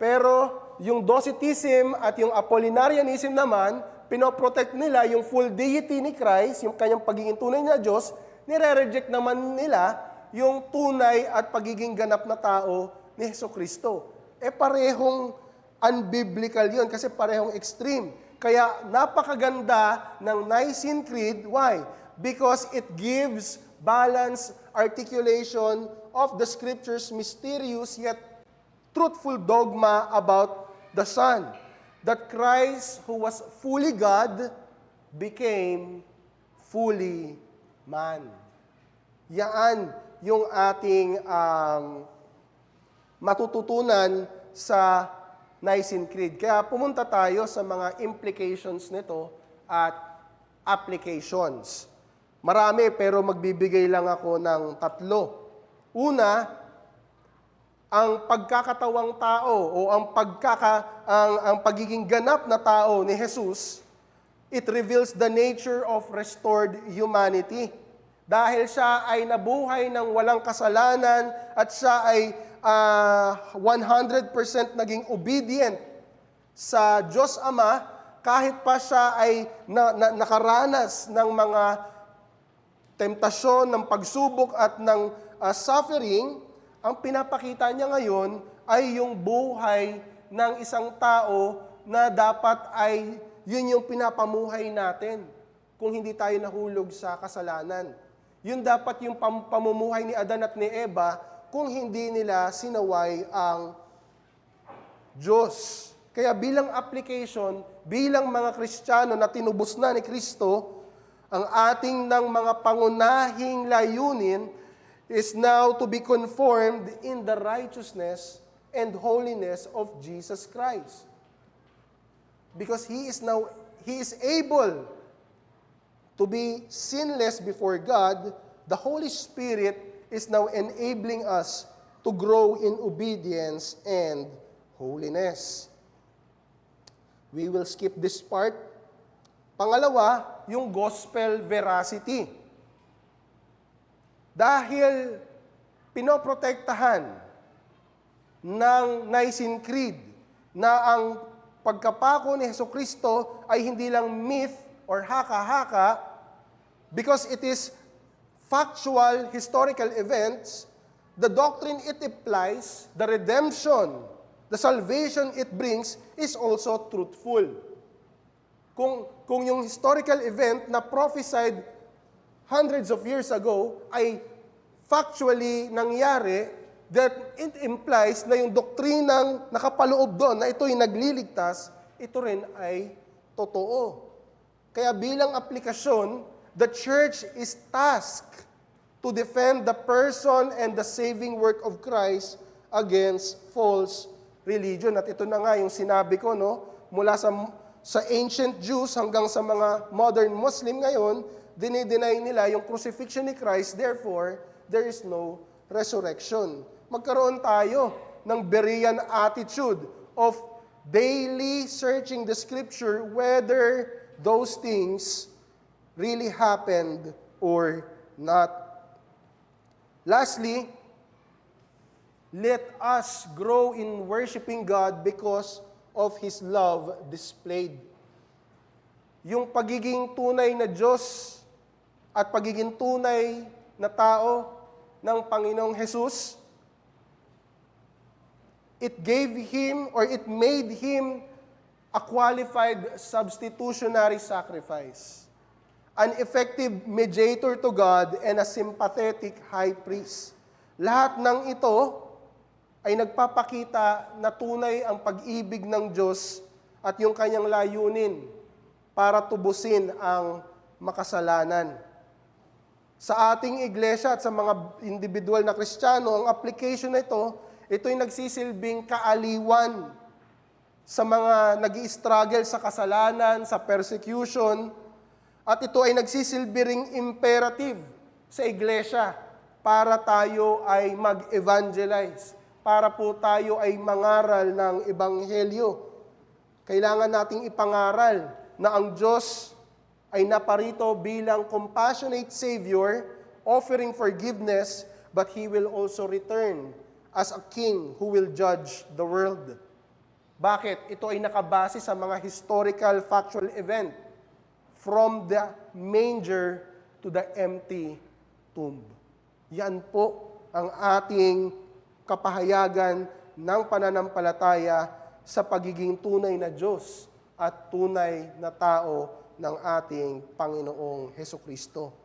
Pero yung Docetism at yung Apollinarianism naman, pinoprotect nila yung full deity ni Christ, yung kanyang pagiging tunay na Diyos, nire-reject naman nila yung tunay at pagiging ganap na tao ni Hesukristo. Parehong unbiblical yun kasi parehong extreme. Kaya napakaganda ng Nicene Creed. Why? Because it gives balanced articulation of the Scripture's mysterious yet truthful dogma about the Son. That Christ, who was fully God, became fully man. Yan yung ating matututunan sa Nicene Creed. Kaya pumunta tayo sa mga implications nito at applications. Marami pero magbibigay lang ako ng 3. Una, ang pagkakatawang tao o ang pagiging ganap na tao ni Jesus, it reveals the nature of restored humanity. Dahil siya ay nabuhay ng walang kasalanan at siya ay 100% naging obedient sa Diyos Ama, kahit pa siya ay nakaranas ng mga temptasyon, ng pagsubok at ng suffering, ang pinapakita niya ngayon ay yung buhay ng isang tao na dapat ay yun yung pinapamuhay natin kung hindi tayo nahulog sa kasalanan. Yun dapat yung pamumuhay ni Adan at ni Eva kung hindi nila sinaway ang Diyos. Kaya bilang application, bilang mga Kristiyano na tinubos na ni Kristo, ang ating ng mga pangunahing layunin is now to be conformed in the righteousness and holiness of Jesus Christ. Because He is able to be sinless before God. The Holy Spirit is now enabling us to grow in obedience and holiness. We will skip this part. Pangalawa, yung gospel veracity. Dahil pinoprotektahan ng Nicene Creed na ang pagkapako ni Hesukristo ay hindi lang myth or haka-haka, because it is factual historical events, the doctrine it implies, the redemption, the salvation it brings is also truthful. Kung yung historical event na prophesied hundreds of years ago ay factually nangyari, that it implies na yung doktrinang nakapaloob doon na ito'y nagliligtas, ito rin ay totoo. Kaya bilang aplikasyon, the church is tasked to defend the person and the saving work of Christ against false religion. At ito na nga yung sinabi ko, no? Mula sa ancient Jews hanggang sa mga modern Muslim ngayon, dinideny nila yung crucifixion ni Christ, therefore, there is no resurrection. Magkaroon tayo ng Berean attitude of daily searching the Scripture whether those things really happened or not. Lastly, let us grow in worshiping God because of His love displayed. Yung pagiging tunay na Diyos at pagiging tunay na tao ng Panginoong Jesus, it gave Him or it made Him a qualified substitutionary sacrifice, an effective mediator to God, and a sympathetic high priest. Lahat ng ito ay nagpapakita na tunay ang pag-ibig ng Diyos at yung kanyang layunin para tubusin ang makasalanan. Sa ating iglesia at sa mga individual na Kristiyano, ang application na ito, ito'y nagsisilbing kaaliwan sa mga nag-i-struggle sa kasalanan, sa persecution, at ito ay nagsisilbi ring imperative sa iglesia para tayo ay mag-evangelize, para po tayo ay mangaral ng ebanghelyo. Kailangan nating ipangaral na ang Diyos ay naparito bilang compassionate Savior, offering forgiveness, but He will also return as a King who will judge the world. Bakit? Ito ay nakabase sa mga historical factual event from the manger to the empty tomb. Yan po ang ating kapahayagan ng pananampalataya sa pagiging tunay na Diyos at tunay na tao ng ating Panginoong Hesukristo.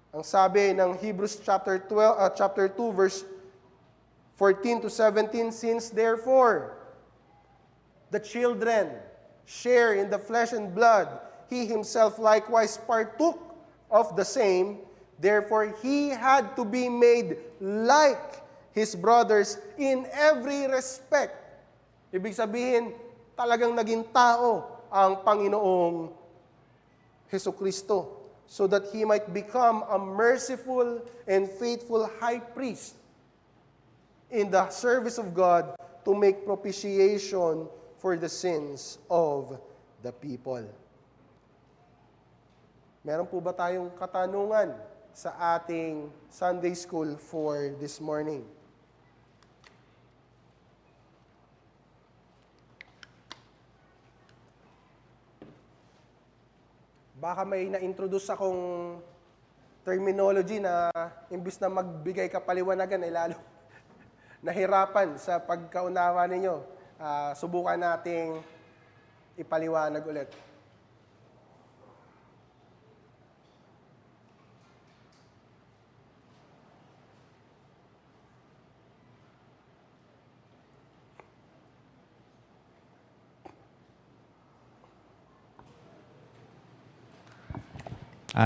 Ang sabi ng Hebrews chapter 2 verse 14 to 17, since therefore the children share in the flesh and blood, he himself likewise partook of the same, therefore he had to be made like his brothers in every respect. Ibig sabihin, talagang naging tao ang Panginoong Hesukristo, so that he might become a merciful and faithful high priest in the service of God to make propitiation for the sins of the people. Meron po ba tayong katanungan sa ating Sunday School for this morning? Baka may na-introduce akong terminology na imbis na magbigay kapaliwanagan ay lalo nahirapan sa pagkaunawa ninyo. Subukan nating ipaliwanag ulit.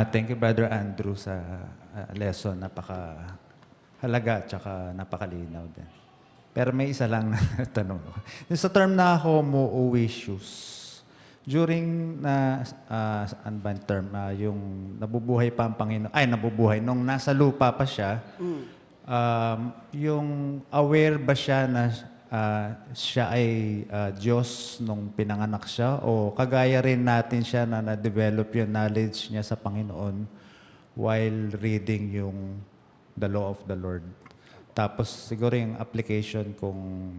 Thank you, Brother Andrew, sa lesson. Napaka-halaga at saka napakalinaw din. Pero may isa lang na tanong. Sa term na homo-ouisius, during term, yung nabubuhay pa ang Panginoon, nung nasa lupa pa siya, yung aware ba siya na siya ay Diyos nung pinanganak siya, o kagaya rin natin siya na na-develop yung knowledge niya sa Panginoon while reading yung the law of the Lord? Tapos siguro yung application kung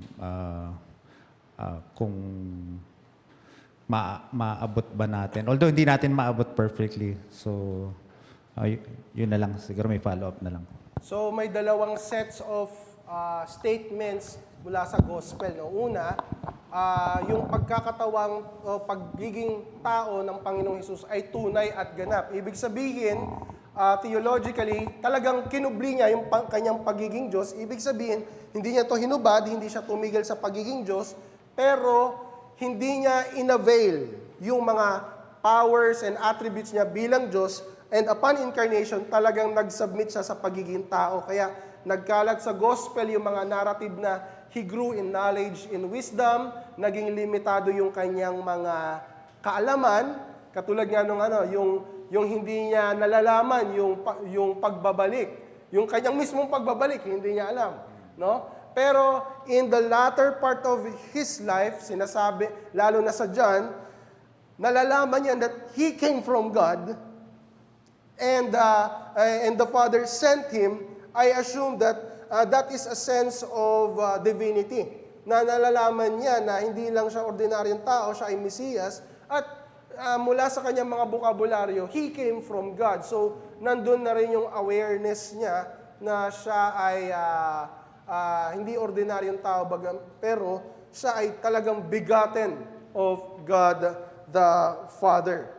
maabot ba natin. Although hindi natin maabot perfectly. So yun na lang. Siguro may follow-up na lang. So may dalawang sets of statements mula sa gospel. No? Una, yung pagkakatawang pagiging tao ng Panginoong Hesus ay tunay at ganap. Ibig sabihin, theologically, talagang kinubli niya yung kanyang pagiging Diyos. Ibig sabihin, hindi niya to hinubad, hindi siya tumigil sa pagiging Diyos, pero hindi niya inavail yung mga powers and attributes niya bilang Diyos, and upon incarnation, talagang nag-submit siya sa pagiging tao. Kaya nagkalat sa gospel yung mga narrative na he grew in knowledge, in wisdom, naging limitado yung kanyang mga kaalaman, katulad nga nung yung hindi niya nalalaman yung pagbabalik, yung kanyang mismong pagbabalik, hindi niya alam, no? Pero in the latter part of his life, sinasabi lalo na sa John, nalalaman niya that he came from God and the Father sent him. I assume that that is a sense of divinity, na nalalaman niya na hindi lang siya ordinaryong tao, siya ay Mesiyas, at mula sa kanyang mga bukabularyo, he came from God. So, nandun na rin yung awareness niya na siya ay hindi ordinaryong tao, pero siya ay talagang begotten of God the Father.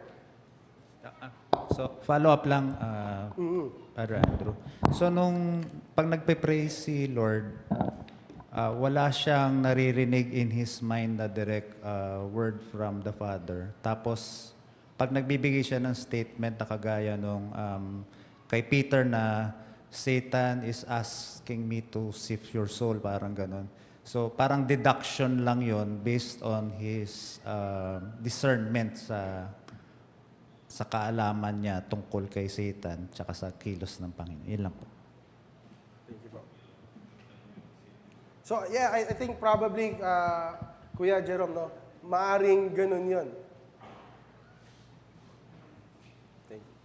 So, follow-up lang, Padre Andrew. So, pag nagpe-pray si Lord, wala siyang naririnig in his mind na direct word from the Father. Tapos, pag nagbibigay siya ng statement na kagaya nung kay Peter na Satan is asking me to sift your soul, parang ganon. So parang deduction lang yon based on his discernment sa kaalaman niya tungkol kay Satan tsaka sa kilos ng Panginoon. Yun lang po. Thank you po. So yeah, I think probably, Kuya Jerome, no, maaring ganun yun. Thank you.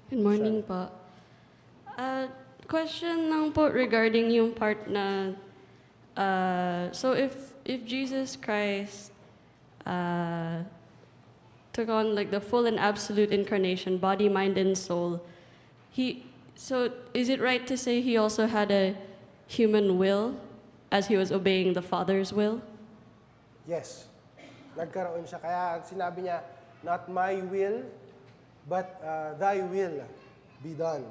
Good morning po. Question lang po regarding yung part na, so if Jesus Christ took on like the full and absolute incarnation, body, mind, and soul, so is it right to say he also had a human will as he was obeying the Father's will? Yes. Nagkaroon siya. Kaya sinabi niya, not my will, but thy will be done.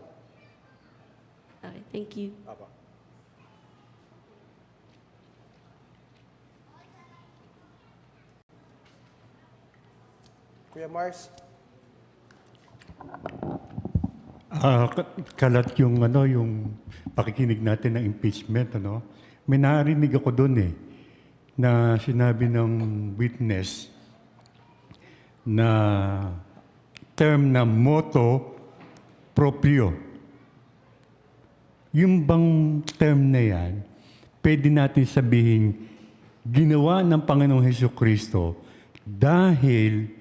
Okay, thank you. Apa. Kuya Mars, Kalat yung yung pakikinig natin ng impeachment, ano. May narinig ako doon na sinabi ng witness na term na motu proprio. Yung bang term na yan, pwede natin sabihin ginawa ng Panginoong Hesukristo dahil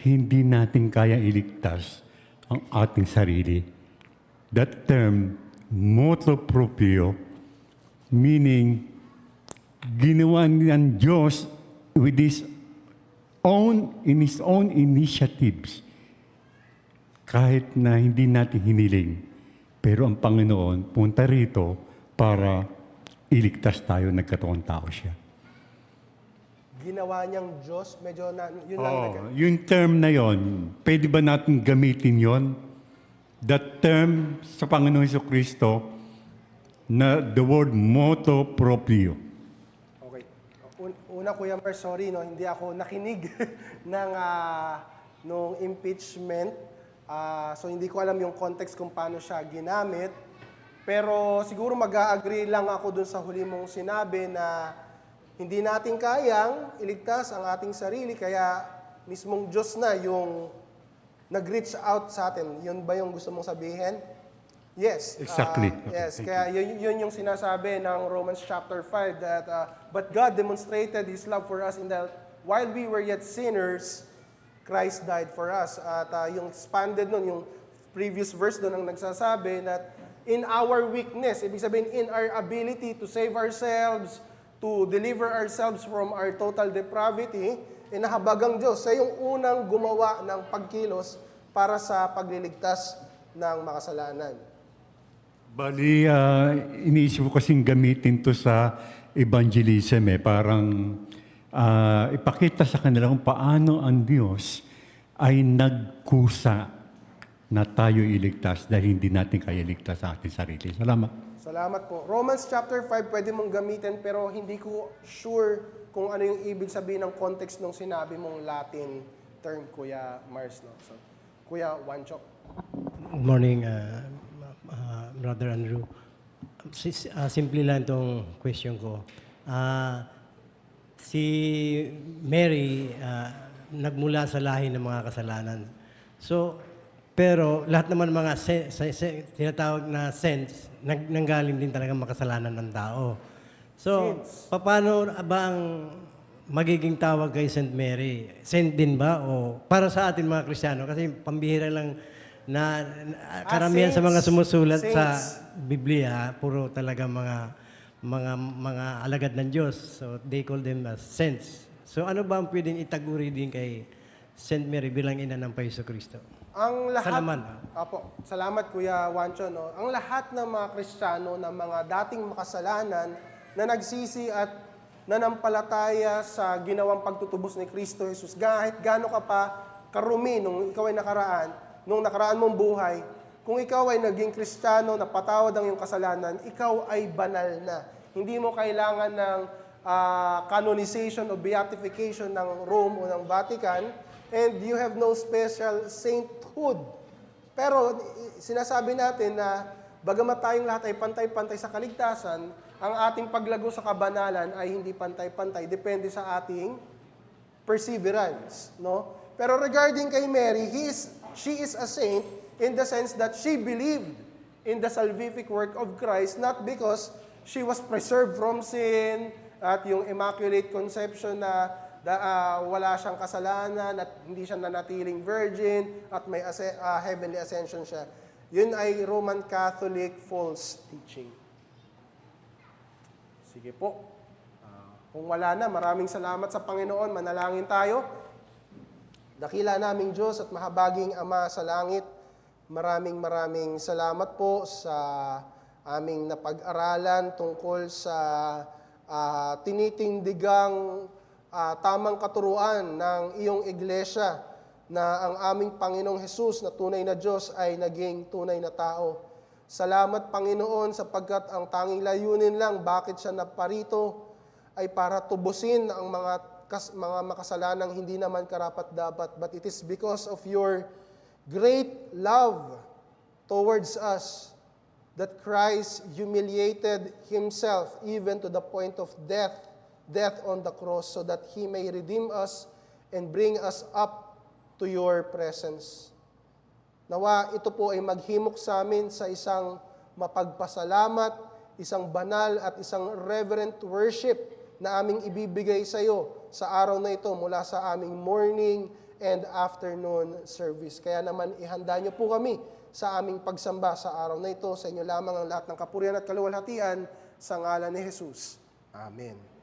hindi natin kaya iligtas ang ating sarili. That term, motu proprio, meaning ginawa ng Diyos with in His own initiatives. Kahit na hindi natin hiniling. Pero ang Panginoon punta rito para iligtas tayo, nagkataon tao siya. ginawa niyang Diyos, medyo yun lang. Yung term na yon, pwede ba natin gamitin yon? That term sa Panginoon Jesucristo na the word motu proprio. Okay. Una, Kuya Mars, sorry, no, hindi ako nakinig ng nung impeachment. So hindi ko alam yung context kung paano siya ginamit. Pero siguro mag-agree lang ako dun sa huli mong sinabi na hindi natin kayang iligtas ang ating sarili, kaya mismong Diyos na yung nag-reach out sa atin. Yun ba yung gusto mong sabihin? Yes. Exactly. Yes, Okay, kaya yun yung sinasabi ng Romans chapter 5 that, but God demonstrated His love for us in that while we were yet sinners, Christ died for us. At yung expanded nun, yung previous verse doon ang nagsasabi that in our weakness, ibig sabihin in our ability to save ourselves, to deliver ourselves from our total depravity, inahabagang Diyos. Siya yung unang gumawa ng pagkilos para sa pagliligtas ng makasalanan. Bali, iniisip ko kasing gamitin to sa evangelism Parang ipakita sa kanila kung paano ang Diyos ay nagkusa na tayo iligtas dahil hindi natin kaya iligtas sa ating sarili. Salamat. Salamat po. Romans chapter 5 pwede mong gamitin pero hindi ko sure kung ano yung ibig sabihin ng context ng sinabi mong Latin term, Kuya Mars. No? So, Kuya Wancho. Good morning, Brother Andrew. Simple lang itong question ko. Si Mary, nagmula sa lahi ng mga kasalanan. So, pero lahat naman mga tinatawag na saints, nanggaling din talaga makasalanan ng tao. So, paano ba ang magiging tawag kay Saint Mary? Saint din ba? O para sa atin mga Kristiyano? Kasi pambihira lang na karamihan sa mga sumusulat sa Biblia, puro talaga mga alagad ng Diyos. So, they call them as saints. So, ano ba ang pwedeng itaguri din kay Saint Mary bilang ina ng Paiso Kristo? Ang lahat, Salamat. Apo, salamat Kuya Wancho. No? Ang lahat ng mga Kristiyano na mga dating makasalanan na nagsisi at nanampalataya sa ginawang pagtutubos ni Kristo Jesus, kahit gaano ka pa karumi nung ikaw ay nakaraan, nung nakaraan mong buhay, kung ikaw ay naging Kristiyano, napatawad ang iyong kasalanan, ikaw ay banal na. Hindi mo kailangan ng canonization o beatification ng Rome o ng Vatican, and you have no special sainthood. Pero sinasabi natin na bagamat tayong lahat ay pantay-pantay sa kaligtasan, ang ating paglago sa kabanalan ay hindi pantay-pantay. Depende sa ating perseverance, no? Pero regarding kay Mary, she is a saint in the sense that she believed in the salvific work of Christ, not because she was preserved from sin, at yung Immaculate Conception na wala siyang kasalanan, at hindi siya nanatiling virgin, at may heavenly ascension siya. Yun ay Roman Catholic false teaching. Sige po. Kung wala na, maraming salamat sa Panginoon. Manalangin tayo. Dakila naming Diyos at mahabaging Ama sa langit, maraming salamat po sa aming napag-aralan tungkol sa tinitindigang tamang katuruan ng iyong iglesia na ang aming Panginoong Hesus na tunay na Diyos ay naging tunay na tao. Salamat Panginoon sapagkat ang tanging layunin lang bakit siya naparito ay para tubusin ang mga makasalanang hindi naman karapat-dapat. But it is because of your great love towards us that Christ humiliated Himself even to the point of death on the cross, so that He may redeem us and bring us up to your presence. Nawa ito po ay maghimok sa amin sa isang mapagpasalamat, isang banal at isang reverent worship na aming ibibigay sa iyo sa araw na ito mula sa aming morning and afternoon service. Kaya naman ihanda niyo po kami sa aming pagsamba sa araw na ito. Sa inyo lamang ang lahat ng kapurihan at kaluwalhatian sa ngalan ni Jesus. Amen.